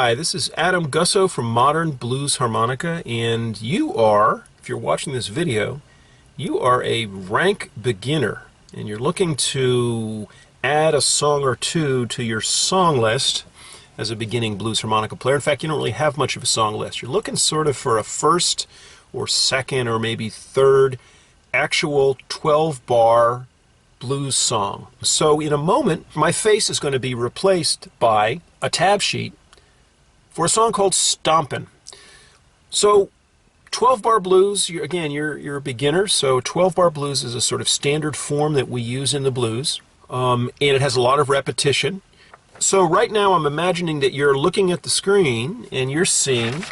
Hi, this is Adam Gussow from Modern Blues Harmonica, and you are, if you're watching this video, you are a rank beginner, and you're looking to add a song or two to your song list as a beginning blues harmonica player. In fact, you don't really have much of a song list. You're looking sort of for a first or second or maybe third actual 12-bar blues song. So in a moment, my face is going to be replaced by a tab sheet for a song called Stompin. So 12-bar blues, you're a beginner, so 12-bar blues is a sort of standard form that we use in the blues, and it has a lot of repetition. So right now I'm imagining that you're looking at the screen and you're seeing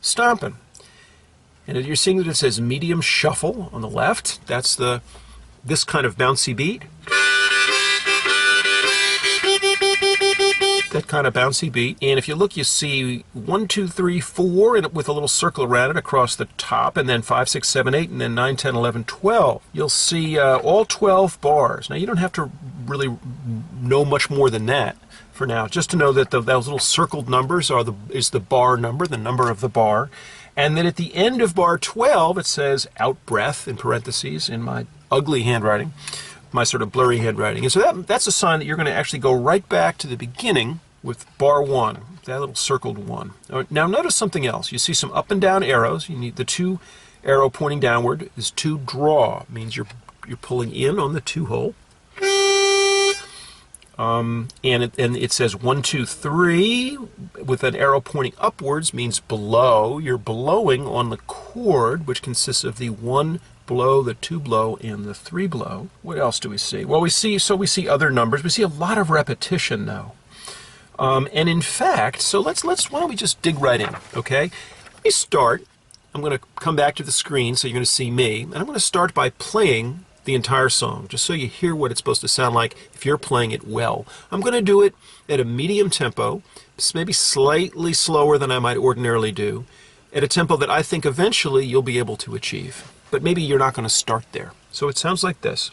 Stompin. And you're seeing that it says medium shuffle on the left. That's this kind of bouncy beat. That kind of bouncy beat. And if you look, you see 1, 2, 3, 4, and with a little circle around it across the top, and then 5, 6, 7, 8, and then 9, 10, 11, 12. You'll see all 12 bars. Now you don't have to really know much more than that for now, just to know that those little circled numbers is the bar number, the number of the bar. And then at the end of bar 12, it says out breath in parentheses in my ugly handwriting, my sort of blurry handwriting. And so that's a sign that you're going to actually go right back to the beginning with bar 1, that little circled 1. Now notice something else. You see some up and down arrows. You need the 2 arrow pointing downward is to draw. It means you're pulling in on the 2 hole. And it says 1, 2, 3 with an arrow pointing upwards means below. You're blowing on the chord, which consists of the 1 blow, the 2 blow, and the 3 blow. What else do we see? Well, we see other numbers. We see a lot of repetition though. And in fact, so why don't we just dig right in, okay? Let me start. I'm going to come back to the screen so you're going to see me, and I'm going to start by playing the entire song, just so you hear what it's supposed to sound like if you're playing it well. I'm going to do it at a medium tempo, maybe slightly slower than I might ordinarily do, at a tempo that I think eventually you'll be able to achieve. But maybe you're not going to start there. So it sounds like this.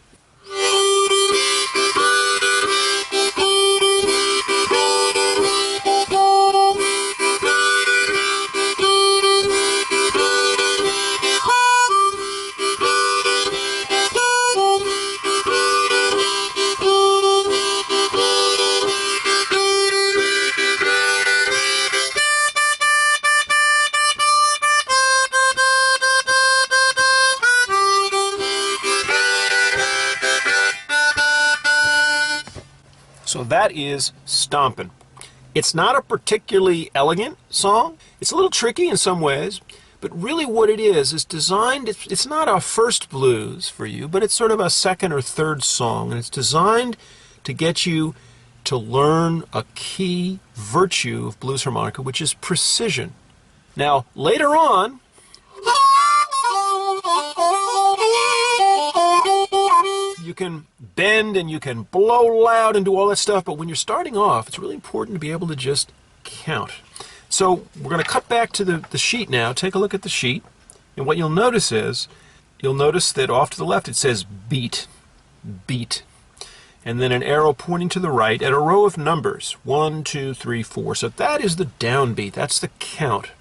So that is Stompin'. It's not a particularly elegant song. It's a little tricky in some ways, but really what it is designed, it's not a first blues for you, but it's sort of a second or third song, and it's designed to get you to learn a key virtue of blues harmonica, which is precision. Now, later on, you can bend and you can blow loud and do all that stuff, but when you're starting off, it's really important to be able to just count. So we're going to cut back to the sheet now. Take a look at the sheet, and what you'll notice that off to the left it says beat, beat, and then an arrow pointing to the right at a row of numbers, 1, 2, 3, 4. So that is the downbeat. That's the count.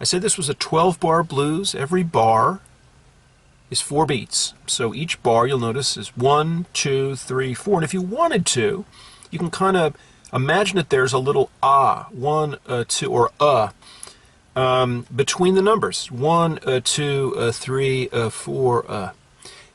I said this was a 12-bar blues. Every bar is 4 beats. So each bar, you'll notice, is 1, 2, 3, 4. And if you wanted to, you can kind of imagine that there's a little 1, 2, or between the numbers. 1, 2, 3, 4,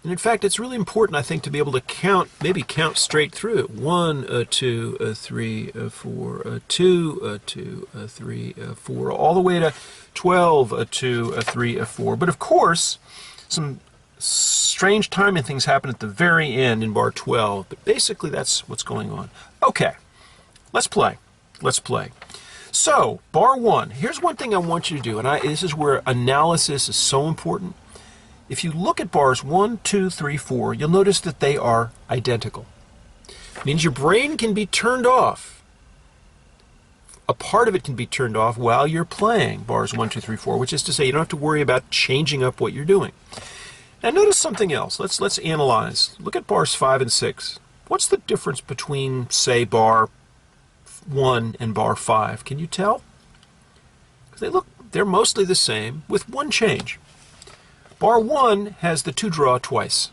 And in fact, it's really important, I think, to be able to count, maybe count straight through. 1, 2, 3, 4, 2, 2, 3, 4, all the way to 12, 2, 3, 4. But of course, some strange timing things happen at the very end in bar 12, but basically that's what's going on. Okay, let's play. Let's play. So, bar 1, here's one thing I want you to do, and this is where analysis is so important. If you look at bars 1, 2, 3, 4, you'll notice that they are identical. It means your brain can be turned off. A part of it can be turned off while you're playing bars 1, 2, 3, 4, which is to say you don't have to worry about changing up what you're doing. Now notice something else. Let's analyze. Look at bars 5 and 6. What's the difference between, say, bar 1 and bar 5? Can you tell? they're mostly the same with one change. Bar 1 has the 2 draw twice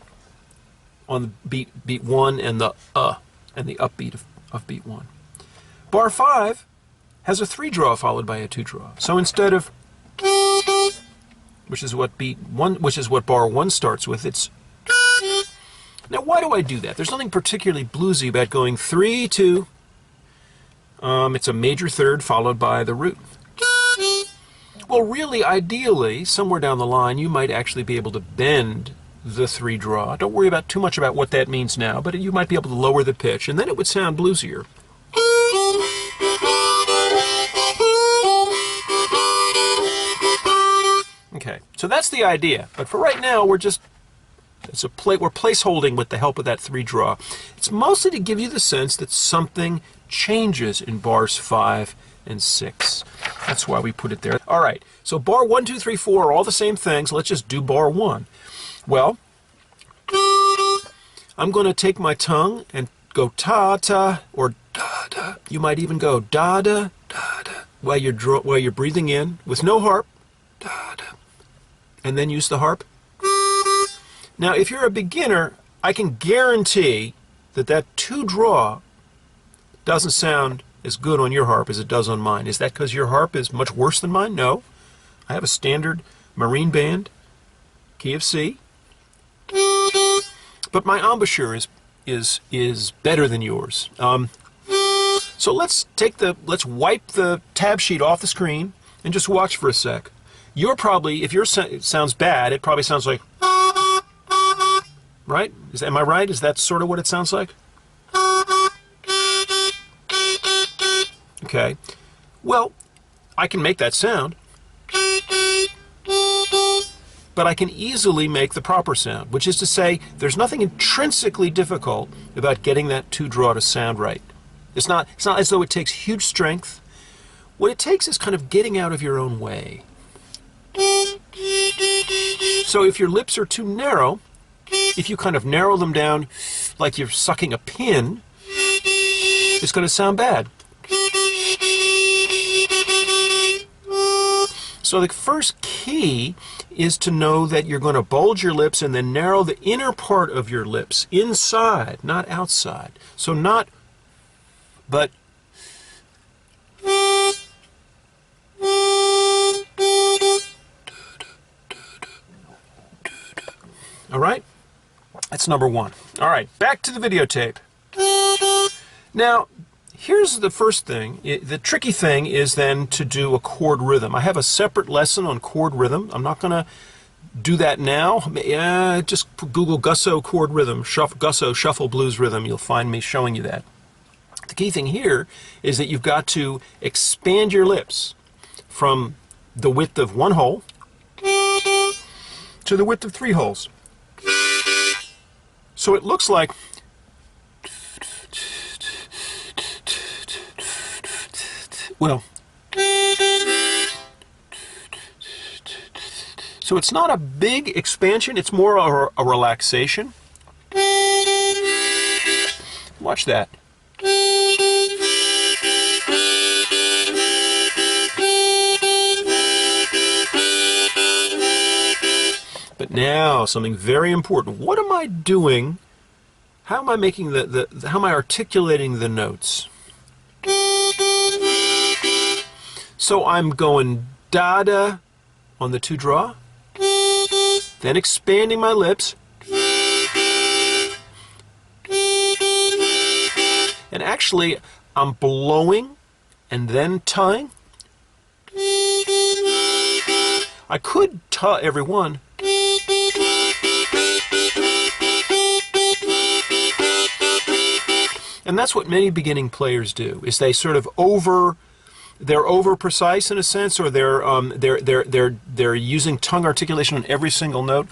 on the beat 1 and the upbeat of beat 1. Bar 5 has a 3 draw followed by a 2 draw. So instead of, which is what bar 1 starts with, it's. Now why do I do that? There's nothing particularly bluesy about going 3, 2. It's a major third followed by the root. Well, really, ideally, somewhere down the line, you might actually be able to bend the 3 draw. Don't worry about too much about what that means now, but you might be able to lower the pitch, and then it would sound bluesier. Okay, so that's the idea. But for right now, we're placeholding with the help of that 3 draw. It's mostly to give you the sense that something changes in bars 5 and 6. That's why we put it there. All right, so bar 1, 2, 3, 4 are all the same things. Let's just do bar 1. Well, I'm going to take my tongue and go ta-ta or da-da. You might even go da-da, da-da, while you're breathing in with no harp, da-da, and then use the harp. Now, if you're a beginner, I can guarantee that 2 draw doesn't sound as good on your harp as it does on mine. Is that because your harp is much worse than mine? No. I have a standard marine band, key of C, but my embouchure is better than yours. So let's wipe the tab sheet off the screen and just watch for a sec. If yours sounds bad, it probably sounds like, right? Am I right? Is that sort of what it sounds like? Okay, well, I can make that sound, but I can easily make the proper sound, which is to say, there's nothing intrinsically difficult about getting that 2 draw to sound right. It's not as though it takes huge strength. What it takes is kind of getting out of your own way. So if your lips are too narrow, if you kind of narrow them down like you're sucking a pin, it's going to sound bad. So the first key is to know that you're going to bulge your lips and then narrow the inner part of your lips, inside, not outside. So not, but. All right? That's number 1. All right, back to the videotape. Now, here's the first thing. The tricky thing is then to do a chord rhythm. I have a separate lesson on chord rhythm. I'm not going to do that now. Just Google Gussow chord rhythm, Gussow shuffle blues rhythm. You'll find me showing you that. The key thing here is that you've got to expand your lips from the width of 1 hole to the width of 3 holes. So it looks like so it's not a big expansion, it's more a relaxation. Watch that. But now, something very important. What am I doing? How am I making how am I articulating the notes? So I'm going da-da on the 2 draw, then expanding my lips, and actually I'm blowing and then tuhing. I could tuh every one. And that's what many beginning players do, is they sort of they're over precise in a sense, or they're using tongue articulation on every single note.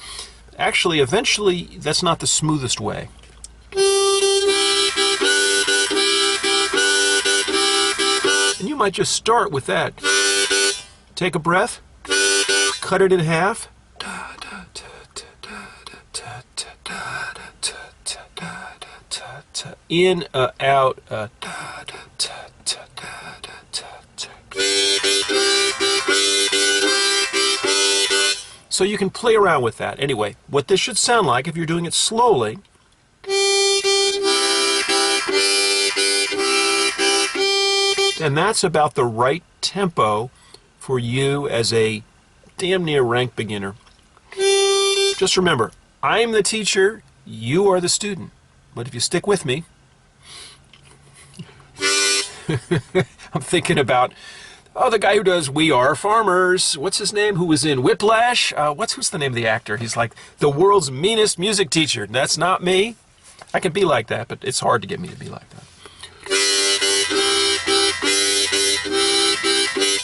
Actually, eventually, that's not the smoothest way. And you might just start with that. Take a breath, cut it in half. In, out, So you can play around with that. Anyway, what this should sound like if you're doing it slowly. And that's about the right tempo for you as a damn near rank beginner. Just remember, I'm the teacher, you are the student. But if you stick with me, I'm thinking about, oh, the guy who does We Are Farmers. What's his name? Who was in Whiplash? Who's the name of the actor? He's like the world's meanest music teacher. That's not me. I can be like that, but it's hard to get me to be like that.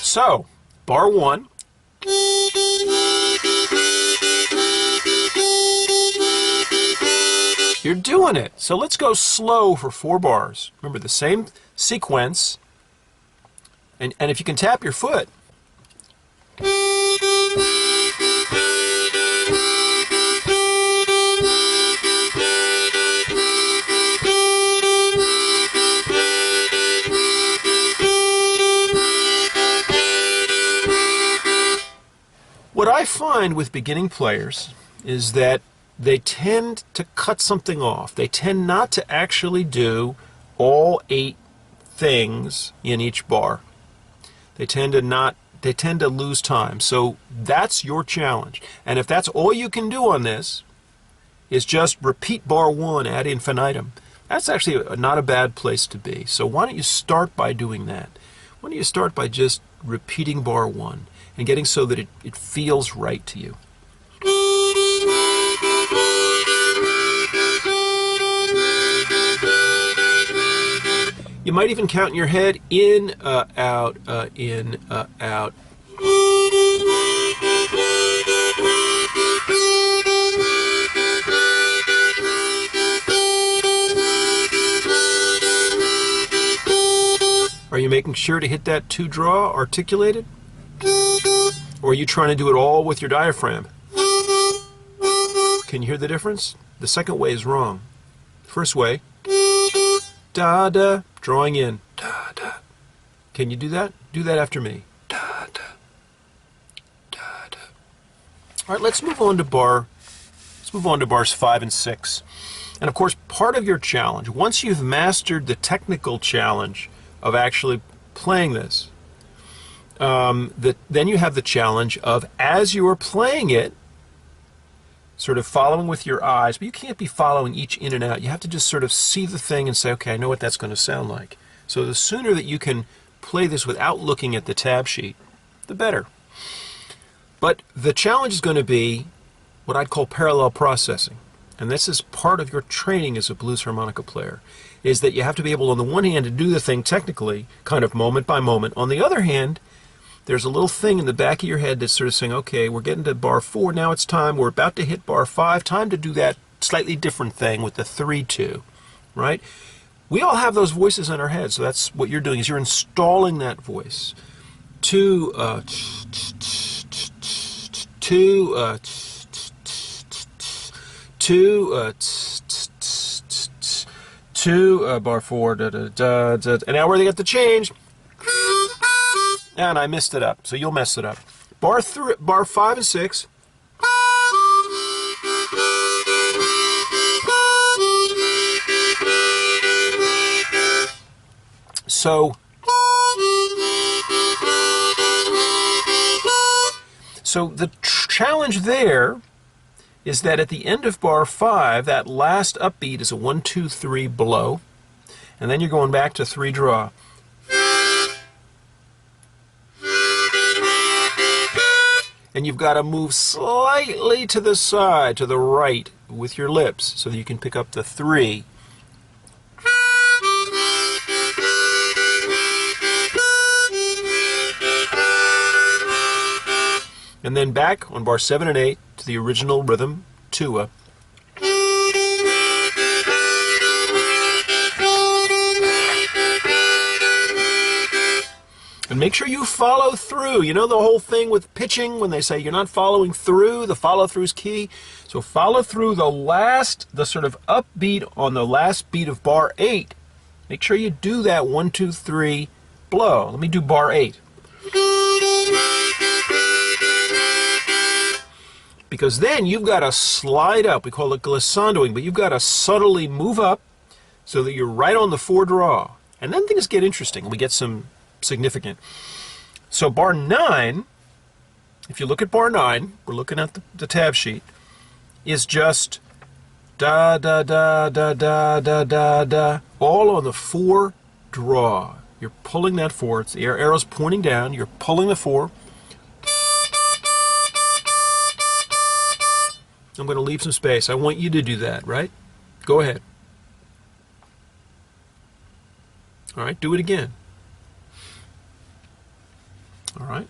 So, bar 1. You're doing it. So let's go slow for 4 bars. Remember the same sequence. And if you can tap your foot. What I find with beginning players is that they tend to cut something off. They tend not to actually do all 8 things in each bar. They tend to lose time. So that's your challenge. And if that's all you can do on this is just repeat bar 1 ad infinitum, that's actually not a bad place to be. So why don't you start by doing that? Why don't you start by just repeating bar 1 and getting so that it feels right to you. You might even count in your head, in, out, in, out. Are you making sure to hit that 2 draw articulated? Or are you trying to do it all with your diaphragm? Can you hear the difference? The second way is wrong. First way, da da, drawing in, da da. Can you do that? Do that after me. Da da, da da. All right, let's move on to bars 5 and 6. And of course, part of your challenge, once you've mastered the technical challenge of actually playing this, then you have the challenge of, as you are playing it, sort of following with your eyes, but you can't be following each in and out. You have to just sort of see the thing and say, okay, I know what that's going to sound like. So the sooner that you can play this without looking at the tab sheet, the better. But the challenge is going to be what I'd call parallel processing. And this is part of your training as a blues harmonica player, is that you have to be able, on the one hand, to do the thing technically, kind of moment by moment. On the other hand, there's a little thing in the back of your head that's sort of saying, okay, we're getting to bar 4, now it's time, we're about to hit bar 5, time to do that slightly different thing with the 3-2, right? We all have those voices in our head, so that's what you're doing, is you're installing that voice. 2, bar 4, da, da, da, da, and now we're going to get the change. And I messed it up, so you'll mess it up. Bar 5 and 6. So the challenge there is that at the end of bar 5, that last upbeat is a 1, 2, 3 blow, and then you're going back to 3 draw. And you've got to move slightly to the side, to the right, with your lips, so that you can pick up the 3. And then back on bar 7 and 8 to the original rhythm, 2. And make sure you follow through. You know the whole thing with pitching when they say you're not following through, the follow through is key. So follow through the sort of upbeat on the last beat of bar 8. Make sure you do that 1, 2, 3 blow. Let me do bar 8. because then you've got to slide up. We call it glissandoing, but you've got to subtly move up so that you're right on the 4 draw. And then things get interesting. We get some significant. So bar 9, if you look at bar 9, we're looking at the tab sheet, is just da da da da da da da da, all on the 4 draw. You're pulling that 4. It's the arrow's pointing down. You're pulling the 4. I'm going to leave some space. I want you to do that, right? Go ahead. All right, do it again. All right.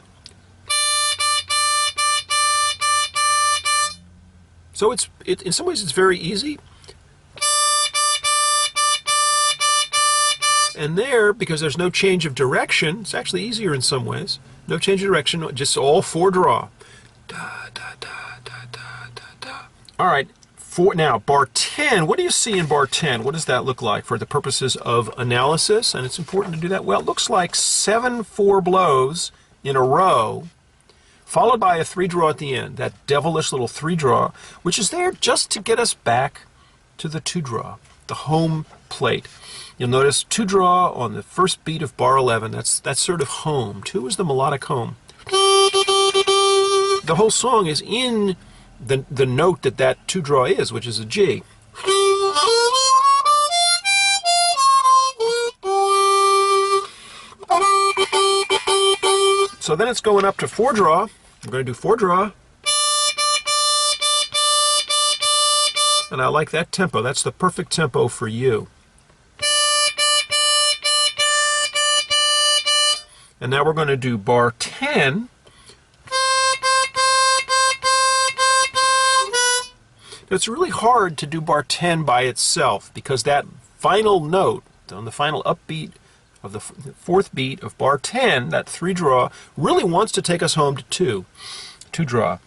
So in some ways it's very easy. And there, because there's no change of direction, it's actually easier in some ways. No change of direction, just all 4 draw. Da, da, da, da, da, da, da. All right, now bar 10, what do you see in bar 10? What does that look like for the purposes of analysis? And it's important to do that. Well, it looks like 7 4 blows in a row, followed by a 3 draw at the end, that devilish little 3 draw, which is there just to get us back to the 2 draw, the home plate. You'll notice 2 draw on the first beat of bar 11. That's sort of home. 2 is the melodic home. The whole song is in the note that 2 draw is, which is a G. So then it's going up to 4 draw. I'm going to do 4 draw. And I like that tempo. That's the perfect tempo for you. And now we're going to do bar 10. It's really hard to do bar 10 by itself because that final note on the final upbeat of the 4th beat of bar 10, that 3 draw, really wants to take us home to 2 draw.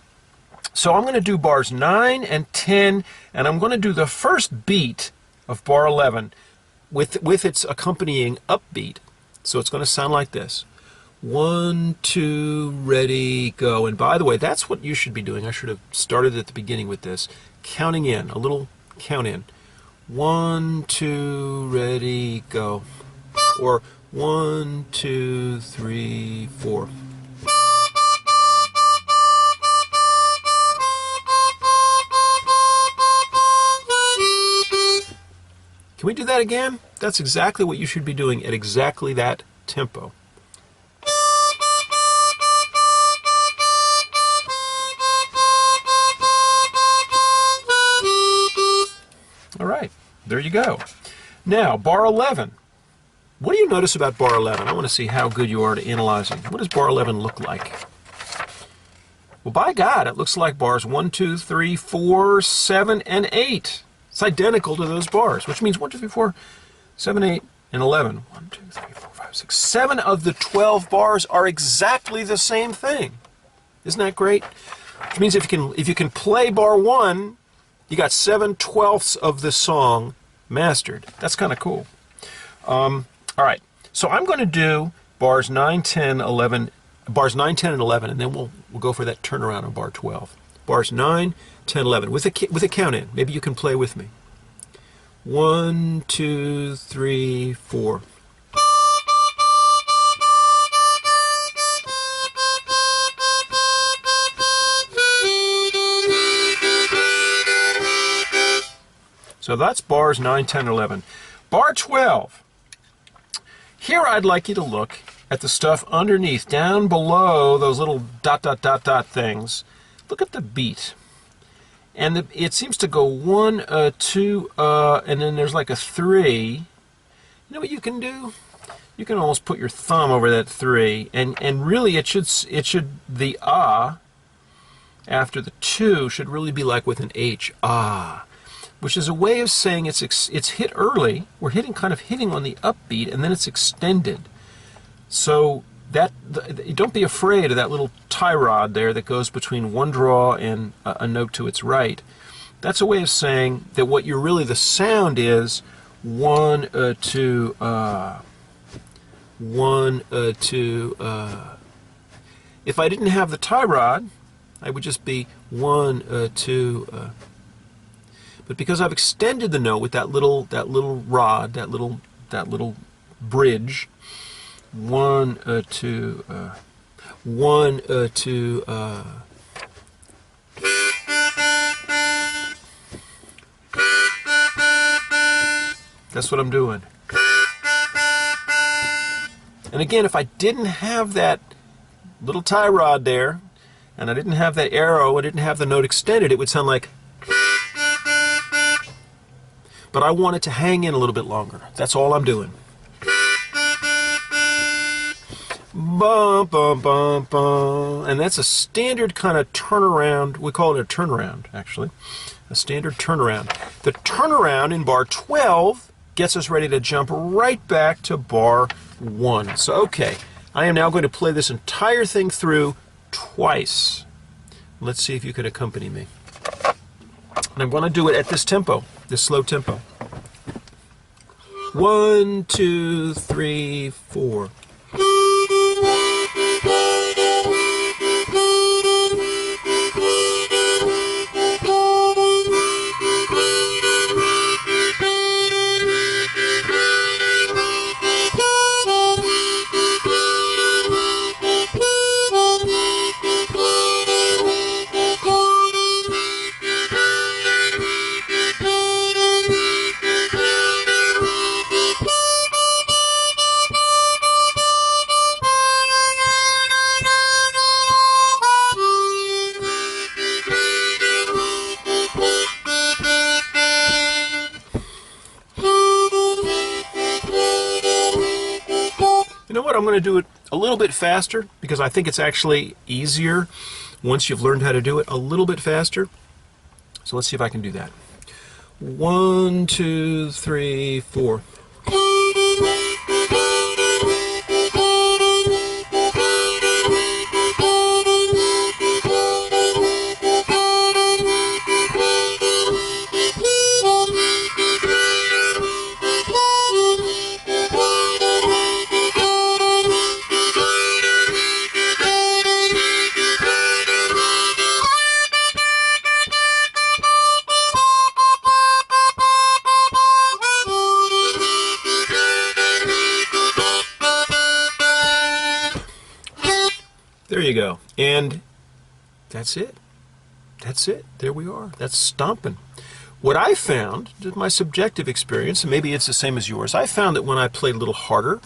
So I'm going to do bars 9 and 10, and I'm going to do the first beat of bar 11 with its accompanying upbeat. So it's going to sound like this. 1, 2, ready, go. And by the way, that's what you should be doing. I should have started at the beginning with this. Counting in, a little count in. 1, 2, ready, go. Or 1, 2, 3, 4. Can we do that again? That's exactly what you should be doing at exactly that tempo. All right, there you go. Now, bar 11. What do you notice about bar 11? I want to see how good you are to analyzing. What does bar 11 look like? Well, by God, it looks like bars 1, 2, 3, 4, 7, and 8. It's identical to those bars, which means 1, 2, 3, 4, 7, 8, and 11. 1, 2, 3, 4, 5, 6. 7 of the 12 bars are exactly the same thing. Isn't that great? Which means if you can play bar 1, you got 7/12 of the song mastered. That's kind of cool. All right, so I'm going to do bars 9, 10, 11, bars 9, 10, and 11, and then we'll go for that turnaround on bar 12. Bars 9, 10, 11 with a count in. Maybe you can play with me. 1, 2, 3, 4. So that's bars 9, 10, 11. Bar 12. Here I'd like you to look at the stuff underneath, down below those little dot, dot, dot, dot things. Look at the beat. And it seems to go 1, 2, and then there's like a 3. You know what you can do? You can almost put your thumb over that 3, and really it should the after the 2 should really be like with an H, which is a way of saying it's hit early. We're kind of hitting on the upbeat, and then it's extended. So don't be afraid of that little tie rod there that goes between 1 draw and a note to its right. That's a way of saying that what the sound is 1, 2, 1, 2. If I didn't have the tie rod, I would just be 1, 2. But because I've extended the note with that little rod, that little bridge, 1, 2, 1, 2. That's what I'm doing. And again, if I didn't have that little tie rod there, and I didn't have that arrow, I didn't have the note extended, it would sound like. But I want it to hang in a little bit longer. That's all I'm doing. Bum, bum, bum, bum. And that's a standard kind of turnaround. We call it a turnaround, actually. A standard turnaround. The turnaround in bar 12 gets us ready to jump right back to bar 1. So, okay, I am now going to play this entire thing through twice. Let's see if you can accompany me. And I'm going to do it at this tempo, this slow tempo. 1, 2, 3, 4. You know what, I'm going to do it a little bit faster because I think it's actually easier once you've learned how to do it a little bit faster. So let's see if I can do that. 1, 2, 3, 4. There you go. And that's it. That's it. There we are. That's stomping. What I found, just my subjective experience, and maybe it's the same as yours, I found that when I played a little harder, a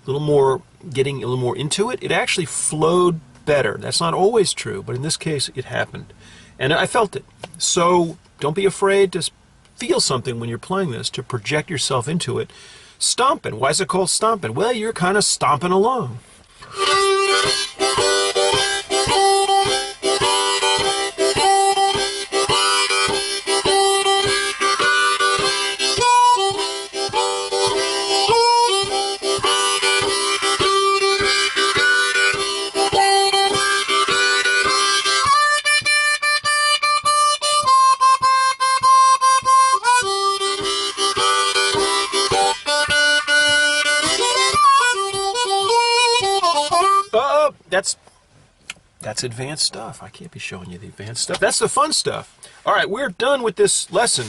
little more, getting a little more into it, it actually flowed better. That's not always true, but in this case it happened. And I felt it. So don't be afraid to feel something when you're playing this, to project yourself into it. Stomping. Why is it called stomping? Well, you're kind of stomping along. That's advanced stuff. I can't be showing you the advanced stuff. That's the fun stuff. All right, we're done with this lesson.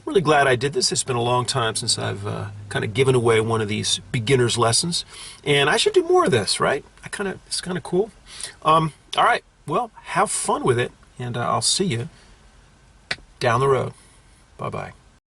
Really glad I did this. It's been a long time since I've kind of given away one of these beginner's lessons, and I should do more of this, right? It's kind of cool. All right, well, have fun with it, and I'll see you down the road. Bye-bye.